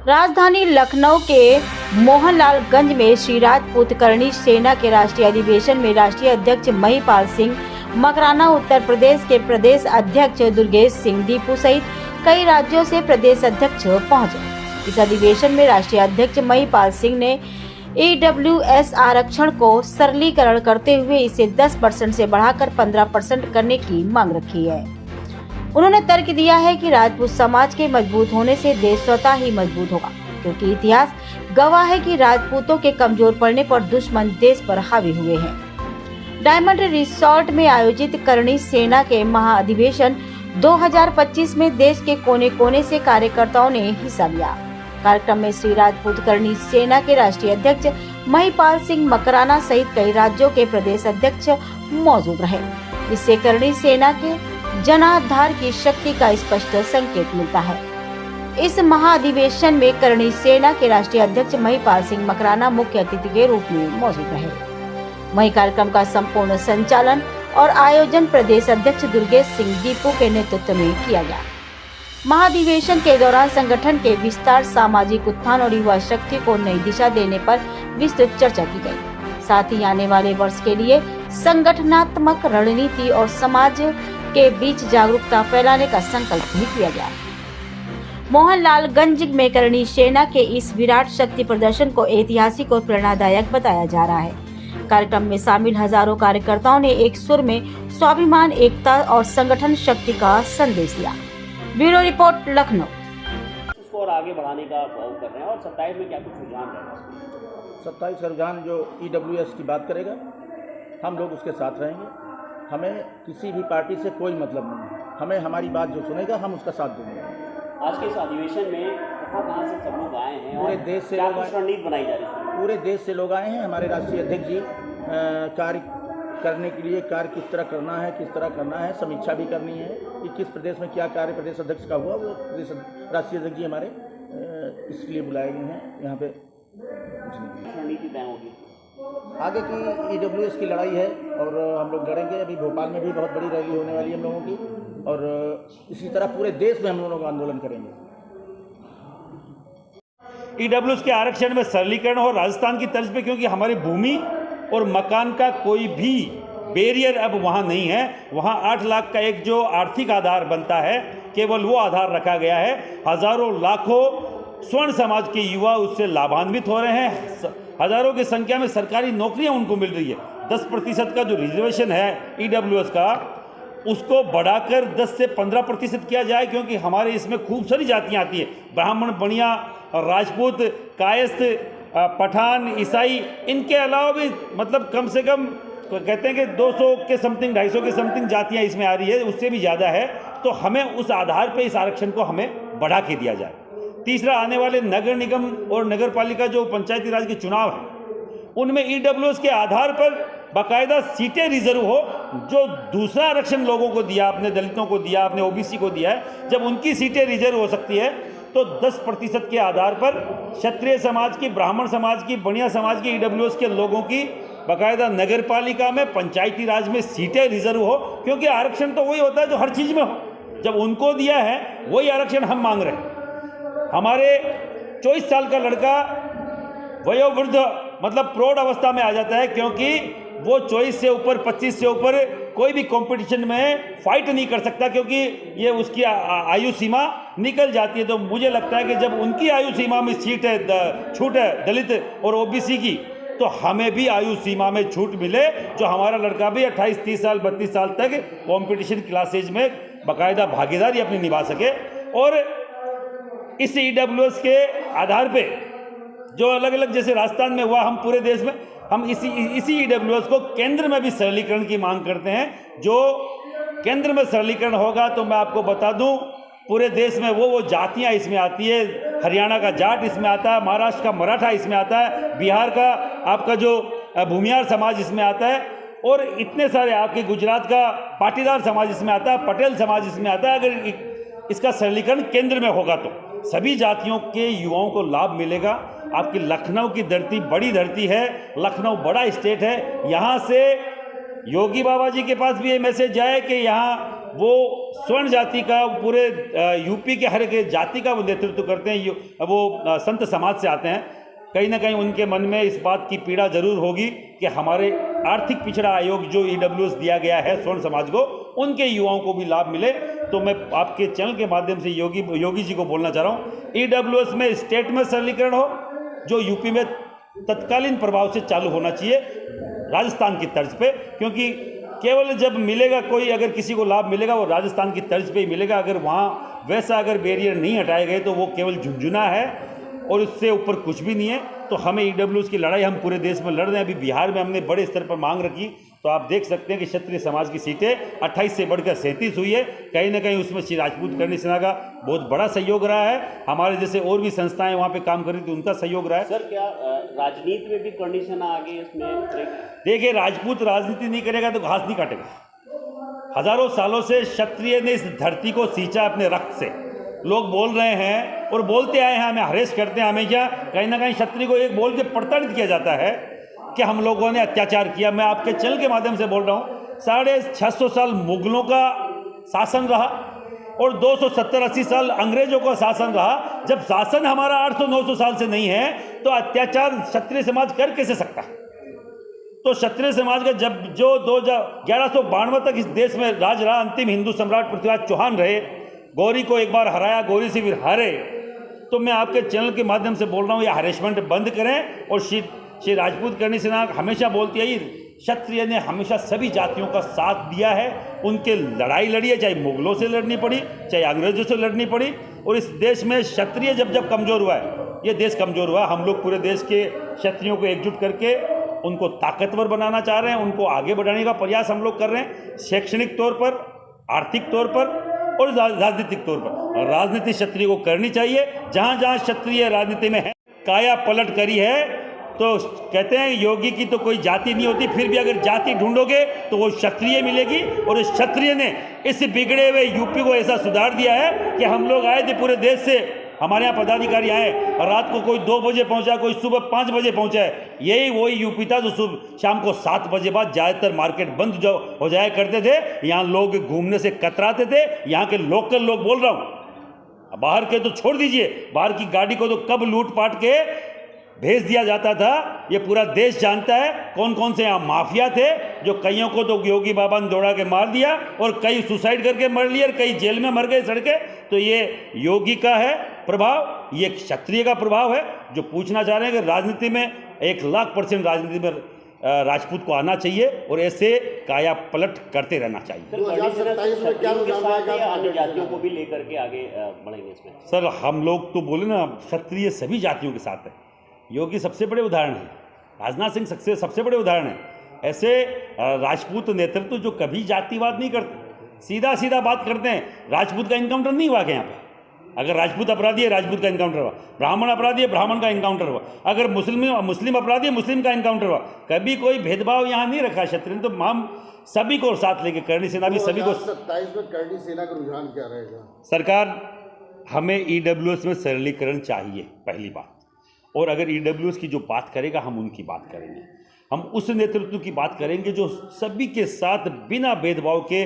राजधानी लखनऊ के मोहनलालगंज में श्री राजपूत करणी सेना के राष्ट्रीय अधिवेशन में राष्ट्रीय अध्यक्ष महिपाल सिंह मकराना, उत्तर प्रदेश के प्रदेश अध्यक्ष दुर्गेश सिंह दीपू सहित कई राज्यों से प्रदेश अध्यक्ष पहुंचे। इस अधिवेशन में राष्ट्रीय अध्यक्ष महिपाल सिंह ने EWS आरक्षण को सरलीकरण करते हुए इसे 10% से बढ़ाकर 15% करने की मांग रखी है। उन्होंने तर्क दिया है कि राजपूत समाज के मजबूत होने से देश स्वतः ही मजबूत होगा, क्योंकि इतिहास गवाह है कि राजपूतों के कमजोर पड़ने पर दुश्मन देश पर हावी हुए हैं। डायमंड रिसोर्ट में आयोजित करणी सेना के महाअधिवेशन 2025 में देश के कोने कोने से कार्यकर्ताओं ने हिस्सा लिया। कार्यक्रम में श्री राजपूत करणी सेना के राष्ट्रीय अध्यक्ष महिपाल सिंह मकराना सहित कई राज्यों के प्रदेश अध्यक्ष मौजूद रहे, जिससे करणी सेना के जनाधार की शक्ति का स्पष्ट संकेत मिलता है। इस महाअधिवेशन में करणी सेना के राष्ट्रीय अध्यक्ष महिपाल सिंह मकराना मुख्य अतिथि के रूप में मौजूद रहे। वहीं कार्यक्रम का संपूर्ण संचालन और आयोजन प्रदेश अध्यक्ष दुर्गेश सिंह दीपू के नेतृत्व में किया गया। महाअधिवेशन के दौरान संगठन के विस्तार, सामाजिक उत्थान और युवा शक्ति को नई दिशा देने पर विस्तृत चर्चा की गई। साथ ही आने वाले वर्ष के लिए संगठनात्मक रणनीति और समाज के बीच जागरूकता फैलाने का संकल्प भी किया गया। मोहनलालगंज में करणी सेना के इस विराट शक्ति प्रदर्शन को ऐतिहासिक और प्रेरणादायक बताया जा रहा है। कार्यक्रम में शामिल हजारों कार्यकर्ताओं ने एक सुर में स्वाभिमान, एकता और संगठन शक्ति का संदेश दिया। Bureau report, Lucknow. इसको और आगे बढ़ाने का कर रहे हैं और 27 में क्या कुछ रुझान रहेगा? 27 का रुझान जो EWS की बात करेगा, हम लोग उसके साथ रहेंगे। हमें किसी भी पार्टी से कोई मतलब नहीं है। हमें हमारी बात जो सुनेगा हम उसका साथ देंगे। आज के इस अधिवेशन में कहाँ से सब लोग आए हैं? पूरे देश से लोग रणनीति बनाई जा रही है। पूरे देश से लोग आए हैं। हमारे राष्ट्रीय अध्यक्ष जी कार्य करने के लिए कार्य किस तरह करना है, किस तरह करना है, समीक्षा भी करनी है कि किस प्रदेश में क्या कार्य प्रदेश अध्यक्ष का हुआ। वो प्रदेश राष्ट्रीय अध्यक्ष जी हमारे इसलिए बुलाए गए हैं यहाँ पे। रणनीति तय होगी आगे की EWS की लड़ाई है और हम लोग लड़ेंगे। अभी भोपाल में भी बहुत बड़ी रैली होने वाली है हम लोगों की और इसी तरह पूरे देश में हम लोग आंदोलन करेंगे। EWS के आरक्षण में सरलीकरण हो राजस्थान की तर्ज पे, क्योंकि हमारी भूमि और मकान का कोई भी बैरियर अब वहाँ नहीं है। वहाँ 8 लाख का एक जो आर्थिक आधार बनता है, केवल वो आधार रखा गया है। हजारों लाखों स्वर्ण समाज के युवा उससे लाभान्वित हो रहे हैं। हजारों की संख्या में सरकारी नौकरियां उनको मिल रही है। 10% का जो रिजर्वेशन है EWS का, उसको बढ़ाकर 10 से 15% किया जाए, क्योंकि हमारे इसमें खूब सारी जातियां आती हैं। ब्राह्मण, बनिया, राजपूत, कायस्थ, पठान, ईसाई, इनके अलावा भी मतलब कम से कम कहते हैं कि 200 के समथिंग, 250 के समथिंग जातियां इसमें आ रही है, उससे भी ज़्यादा है। तो हमें उस आधार पर इस आरक्षण को हमें बढ़ा के दिया जाए। तीसरा, आने वाले नगर निगम और नगर पालिका जो पंचायती राज के चुनाव हैं, उनमें EWS के आधार पर बाकायदा सीटें रिजर्व हो। जो दूसरा आरक्षण लोगों को दिया, आपने दलितों को दिया, आपने OBC को दिया है, जब उनकी सीटें रिजर्व हो सकती है तो 10% के आधार पर क्षत्रिय समाज की, ब्राह्मण समाज की, बनिया समाज की, EWS के लोगों की बाकायदा नगर पालिका में, पंचायती राज में सीटें रिजर्व हो। क्योंकि आरक्षण तो वही होता है जो हर चीज़ में हो। जब उनको दिया है वही आरक्षण हम मांग रहे हैं। हमारे 24 साल का लड़का वयोवृद्ध मतलब प्रौढ़ अवस्था में आ जाता है, क्योंकि वो 24 से ऊपर, 25 से ऊपर कोई भी कंपटीशन में फाइट नहीं कर सकता, क्योंकि ये उसकी आयु सीमा निकल जाती है। तो मुझे लगता है कि जब उनकी आयु सीमा में छूट है दलित और OBC की, तो हमें भी आयु सीमा में छूट मिले, जो हमारा लड़का भी 28, 30 साल, 32 साल तक कंपटीशन क्लासेज में बाकायदा भागीदारी अपनी निभा सके। और इस EWS के आधार पे जो अलग अलग जैसे राजस्थान में हुआ, हम पूरे देश में हम इसी EWS को केंद्र में भी सरलीकरण की मांग करते हैं। जो केंद्र में सरलीकरण होगा तो मैं आपको बता दूं, पूरे देश में वो जातियां इसमें आती है। हरियाणा का जाट इसमें आता है, महाराष्ट्र का मराठा इसमें आता है, बिहार का आपका जो भूमियार समाज इसमें आता है, और इतने सारे आपके गुजरात का पाटीदार समाज इसमें आता है, पटेल समाज इसमें आता है। अगर इसका सरलीकरण केंद्र में होगा तो सभी जातियों के युवाओं को लाभ मिलेगा। आपकी लखनऊ की धरती बड़ी धरती है, लखनऊ बड़ा स्टेट है, यहाँ से योगी बाबा जी के पास भी ये मैसेज जाए कि यहाँ वो स्वर्ण जाति का पूरे यूपी के हर एक जाति का वो नेतृत्व करते हैं, वो संत समाज से आते हैं। कहीं ना कहीं उनके मन में इस बात की पीड़ा जरूर होगी कि हमारे आर्थिक पिछड़ा आयोग जो ईडब्ल्यूएस दिया गया है स्वर्ण समाज को, उनके युवाओं को भी लाभ मिले। तो मैं आपके चैनल के माध्यम से योगी जी को बोलना चाह रहा हूँ, ईडब्ल्यूएस में स्टेट में सरलीकरण हो, जो यूपी में तत्कालीन प्रभाव से चालू होना चाहिए राजस्थान की तर्ज पे, क्योंकि केवल जब मिलेगा कोई, अगर किसी को लाभ मिलेगा वो राजस्थान की तर्ज पे ही मिलेगा। अगर वहाँ वैसा अगर बैरियर नहीं हटाए गए तो वो केवल झुंझुना है और उससे ऊपर कुछ भी नहीं है। तो हमें ईडब्ल्यूएस की लड़ाई हम पूरे देश में लड़ रहे हैं। अभी बिहार में हमने बड़े स्तर पर मांग रखी, तो आप देख सकते हैं कि क्षत्रिय समाज की सीटें 28 से बढ़कर 37 हुई है। कहीं ना कहीं उसमें श्री राजपूत करणी सेना का बहुत बड़ा सहयोग रहा है। हमारे जैसे और भी संस्थाएं वहाँ पे काम कर रही थी, उनका सहयोग रहा है। सर, क्या राजनीति में भी करणी सेना आगे इसमें? देखिए, राजपूत राजनीति नहीं करेगा तो घास नहीं काटेगा। हजारों सालों से क्षत्रिय ने इस धरती को सींचा अपने रक्त से। लोग बोल रहे हैं और बोलते आए हैं, हमें हरेश करते हैं हमेशा। कहीं ना कहीं क्षत्रिय को एक बोल के प्रताड़ित किया जाता है कि हम लोगों ने अत्याचार किया। मैं आपके चैनल के माध्यम से बोल रहा हूँ, 650 साल मुगलों का शासन रहा और 270-80 साल अंग्रेजों का शासन रहा। जब शासन हमारा 800-900 साल से नहीं है तो अत्याचार क्षत्रिय समाज कर कैसे सकता है? तो क्षत्रिय समाज का जब जो 1192 तक इस देश में राज रहा, अंतिम हिंदू सम्राट पृथ्वीराज चौहान रहे, गौरी को एक बार हराया, गौरी से फिर हारे। तो मैं आपके चैनल के माध्यम से बोल रहा हूँ, ये हरेसमेंट बंद करें। और श्री राजपूत करणी सेना हमेशा बोलती है, क्षत्रिय ने हमेशा सभी जातियों का साथ दिया है। उनके लड़ाई लड़ी है, चाहे मुगलों से लड़नी पड़ी, चाहे अंग्रेजों से लड़नी पड़ी। और इस देश में क्षत्रिय जब कमज़ोर हुआ है, ये देश कमज़ोर हुआ। हम लोग पूरे देश के क्षत्रियों को एकजुट करके उनको ताकतवर बनाना चाह रहे हैं, उनको आगे बढ़ाने का प्रयास हम लोग कर रहे हैं, शैक्षणिक तौर पर, आर्थिक तौर पर और राजनीतिक तौर पर। राजनीति क्षत्रिय को करनी चाहिए। जहाँ जहाँ क्षत्रिय राजनीति में है, काया पलट करी है, तो कहते हैं योगी की तो कोई जाति नहीं होती, फिर भी अगर जाति ढूंढोगे तो वो क्षत्रिय मिलेगी। और इस क्षत्रिय ने इस बिगड़े हुए यूपी को ऐसा सुधार दिया है कि हम लोग आए थे पूरे देश से, हमारे यहाँ पदाधिकारी आए और रात को कोई 2 बजे पहुँचा, कोई सुबह 5 बजे पहुँचा है। यही वही यूपी था जो सुबह शाम को 7 बजे बाद ज़्यादातर मार्केट बंद जो हो जाया करते थे। यहाँ लोग घूमने से कतराते थे। यहाँ के लोकल लोग, बोल रहा हूँ, बाहर के तो छोड़ दीजिए, बाहर की गाड़ी को तो कब लूट पाट के भेज दिया जाता था, ये पूरा देश जानता है। कौन कौन से यहाँ माफिया थे, जो कईयों को तो योगी बाबा ने दौड़ा के मार दिया और कई सुसाइड करके मर लिए और कई जेल में मर गए सड़के। तो ये योगी का है प्रभाव, ये क्षत्रिय का प्रभाव है। जो पूछना चाह रहे हैं कि राजनीति में 1,00,000% राजनीति में राजपूत को आना चाहिए और ऐसे काया पलट करते रहना चाहिए। अन्य जातियों को भी लेकर के आगे बढ़ेंगे इसमें? सर, हम लोग तो बोले ना, क्षत्रिय सभी जातियों के साथ है। योगी सबसे बड़े उदाहरण है, राजनाथ सिंह सबसे बड़े उदाहरण है। ऐसे राजपूत नेतृत्व जो कभी जातिवाद नहीं करते, सीधा सीधा बात करते हैं। राजपूत का इनकाउंटर नहीं हुआ क्या यहाँ पे? अगर राजपूत अपराधी है, राजपूत का इनकाउंटर हुआ। ब्राह्मण अपराधी है, ब्राह्मण का इनकाउंटर हुआ। अगर मुस्लिम अपराधी है, मुस्लिम का इनकाउंटर हुआ। कभी कोई भेदभाव यहाँ नहीं रखा क्षत्रिय। तो हम सभी को साथ लेके, करणी सेना भी सभी को। 2027 में करणी सेना का रुझान क्या रहेगा? सरकार, हमें ईडब्ल्यूएस में सरलीकरण चाहिए, पहली बात। और अगर ईडब्ल्यूएस की जो बात करेगा, हम उनकी बात करेंगे। हम उस नेतृत्व की बात करेंगे जो सभी के साथ बिना भेदभाव के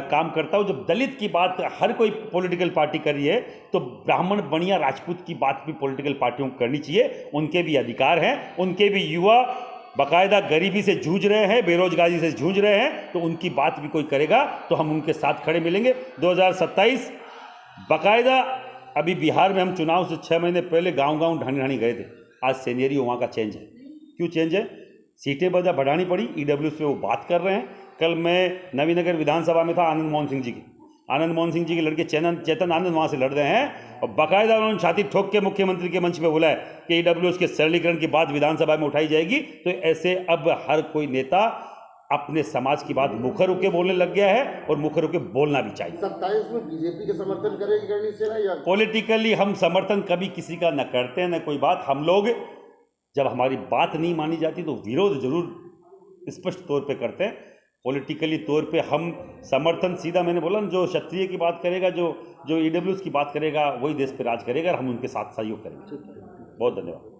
काम करता हो। जब दलित की बात हर कोई पॉलिटिकल पार्टी कर रही है, तो ब्राह्मण, बनिया, राजपूत की बात भी पॉलिटिकल पार्टियों को करनी चाहिए। उनके भी अधिकार हैं, उनके भी युवा बाकायदा गरीबी से जूझ रहे हैं, बेरोजगारी से जूझ रहे हैं। तो उनकी बात भी कोई करेगा तो हम उनके साथ खड़े मिलेंगे। 2027 बाकायदा, अभी बिहार में हम चुनाव से 6 महीने पहले गांव-गांव ढाणी गए थे। आज सिनेरियो वहाँ का चेंज है। क्यों चेंज है? सीटें बढ़ानी पड़ी, ईडब्ल्यूएस पे वो बात कर रहे हैं। कल मैं नवीनगर विधानसभा में था, आनंद मोहन सिंह जी के लड़के चेतन आनंद वहाँ से लड़ रहे हैं और बाकायदा उन्होंने छाती ठोक के मुख्यमंत्री के मंच पे बोला है कि ईडब्ल्यूएस के सरलीकरण की बात विधानसभा में उठाई जाएगी। तो ऐसे अब हर कोई नेता अपने समाज की बात मुखर होकर बोलने लग गया है और मुखर होकर बोलना भी चाहिए। 27 में बीजेपी के समर्थन करेगी करणी सेना या? पॉलिटिकली हम समर्थन कभी किसी का न करते हैं न कोई बात। हम लोग जब हमारी बात नहीं मानी जाती तो विरोध जरूर स्पष्ट तौर पे करते हैं। पॉलिटिकली तौर पे हम समर्थन, सीधा मैंने बोला ना, जो क्षत्रिय की बात करेगा, जो ईडब्ल्यूएस की बात करेगा, वही देश पे राज करेगा और हम उनके साथ सहयोग करेंगे। बहुत धन्यवाद।